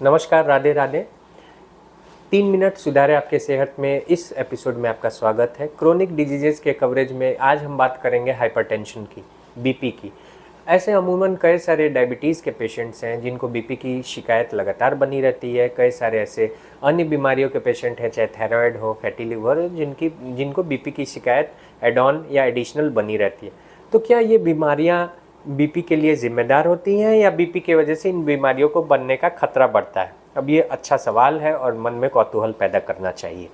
नमस्कार, राधे राधे। 3 मिनट सुधारे आपके सेहत में इस एपिसोड में आपका स्वागत है। क्रोनिक डिजीजेस के कवरेज में आज हम बात करेंगे हाइपरटेंशन की, बीपी की। ऐसे अमूमन कई सारे डायबिटीज़ के पेशेंट्स हैं जिनको बीपी की शिकायत लगातार बनी रहती है। कई सारे ऐसे अन्य बीमारियों के पेशेंट हैं, चाहे थायराइड हो, फैटी लिवर, जिनको बीपी की शिकायत एड ऑन या एडिशनल बनी रहती है। तो क्या ये बीमारियां बीपी के लिए जिम्मेदार होती हैं या बीपी की वजह से इन बीमारियों को बनने का खतरा बढ़ता है? अब ये अच्छा सवाल है और मन में कौतूहल पैदा करना चाहिए।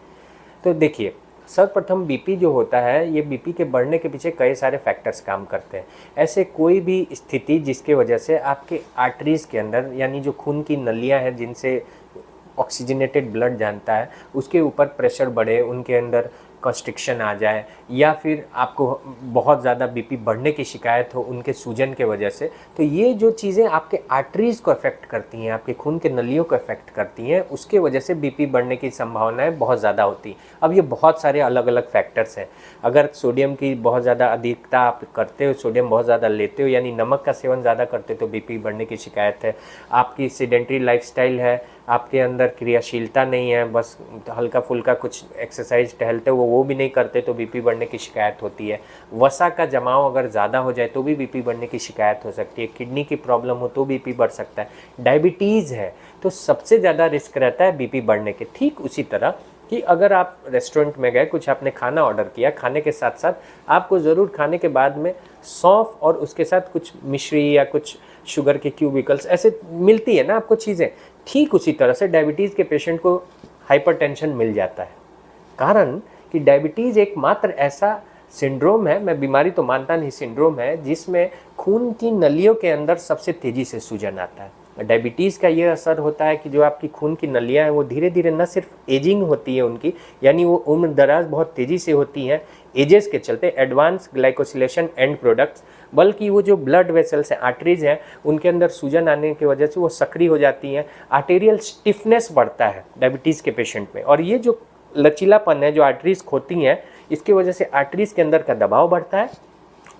तो देखिए, सर्वप्रथम बीपी जो होता है, ये बीपी के बढ़ने के पीछे कई सारे फैक्टर्स काम करते हैं। ऐसे कोई भी स्थिति जिसके वजह से आपके आर्टरीज़ के अंदर, यानी जो खून की नलियां हैं जिनसे ऑक्सीजनेटेड ब्लड जानता है, उसके ऊपर प्रेशर बढ़े, उनके अंदर कंस्ट्रिक्शन आ जाए, या फिर आपको बहुत ज़्यादा बीपी बढ़ने की शिकायत हो उनके सूजन के वजह से, तो ये जो चीज़ें आपके आर्टरीज़ को अफेक्ट करती हैं, आपके खून के नलियों को अफेक्ट करती हैं, उसके वजह से बीपी बढ़ने की संभावनाएं बहुत ज़्यादा होती हैं। अब ये बहुत सारे अलग अलग फैक्टर्स हैं। अगर सोडियम की बहुत ज़्यादा अधिकता आप करते हो, सोडियम बहुत ज़्यादा लेते हो, यानी नमक का सेवन ज़्यादा करते हो, तो बीपी बढ़ने की शिकायत है। आपकी सेडेंटरी लाइफस्टाइल है, आपके अंदर क्रियाशीलता नहीं है, बस हल्का फुल्का कुछ एक्सरसाइज टहलते हो वो भी नहीं करते, तो बीपी बढ़ने की शिकायत होती है। वसा का जमाव अगर ज़्यादा हो जाए तो भी बीपी बढ़ने की शिकायत हो सकती है। किडनी की प्रॉब्लम हो तो बीपी बढ़ सकता है। डायबिटीज़ है तो सबसे ज़्यादा रिस्क रहता है बीपी बढ़ने के। ठीक उसी तरह कि अगर आप रेस्टोरेंट में गए, कुछ आपने खाना ऑर्डर किया, खाने के साथ साथ आपको ज़रूर खाने के बाद में सौंफ और उसके साथ कुछ मिश्री या कुछ शुगर के क्यूबिकल्स ऐसे मिलती है ना आपको चीज़ें। ठीक उसी तरह से डायबिटीज़ के पेशेंट को हाइपरटेंशन मिल जाता है। कारण कि डायबिटीज़ एकमात्र ऐसा सिंड्रोम है, मैं बीमारी तो मानता नहीं, सिंड्रोम है, जिसमें खून की नलियों के अंदर सबसे तेज़ी से सूजन आता है। डायबिटीज़ का ये असर होता है कि जो आपकी खून की नलियाँ हैं वो धीरे धीरे न सिर्फ एजिंग होती है उनकी, यानी वो उम्र दराज बहुत तेज़ी से होती हैं एजेस के चलते, एडवांस ग्लाइकोसिलेशन एंड प्रोडक्ट्स, बल्कि वो जो ब्लड वेसल्स हैं, आर्टरीज हैं, उनके अंदर सूजन आने की वजह से वो सक्रिय हो जाती हैं। आर्टेरियल स्टिफनेस बढ़ता है डायबिटीज़ के पेशेंट में, और ये जो लचीलापन है जो आर्टरीज खोती हैं, इसकी वजह से आर्टरीज के अंदर का दबाव बढ़ता है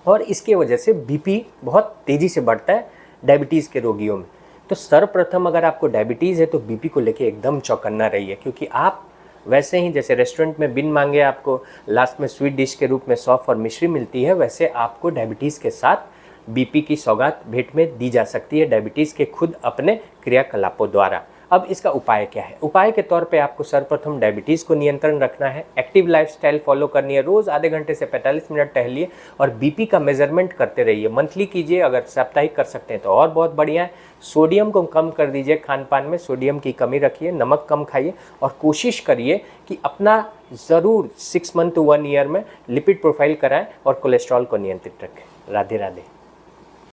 और इसके वजह से बीपी बहुत तेज़ी से बढ़ता है डायबिटीज़ के रोगियों में। तो सर्वप्रथम अगर आपको डायबिटीज़ है तो बीपी को लेके एकदम चौकन्ना रहिए, क्योंकि आप वैसे ही जैसे रेस्टोरेंट में बिन मांगे आपको लास्ट में स्वीट डिश के रूप में सौंफ और मिश्री मिलती है, वैसे आपको डायबिटीज़ के साथ बीपी की सौगात भेंट में दी जा सकती है डायबिटीज़ के खुद अपने क्रियाकलापों द्वारा। अब इसका उपाय क्या है? उपाय के तौर पे आपको सर्वप्रथम डायबिटीज़ को नियंत्रण रखना है, एक्टिव लाइफस्टाइल फॉलो करनी है, रोज़ आधे घंटे से 45 मिनट टहलिए और बीपी का मेजरमेंट करते रहिए। मंथली कीजिए, अगर साप्ताहिक कर सकते हैं तो और बहुत बढ़िया है। सोडियम को कम कर दीजिए, खान पान में सोडियम की कमी रखिए, नमक कम खाइए और कोशिश करिए कि अपना ज़रूर 6 मंथ to 1 ईयर में लिपिड प्रोफाइल कराएं और कोलेस्ट्रॉल को नियंत्रित रखें। राधे राधे।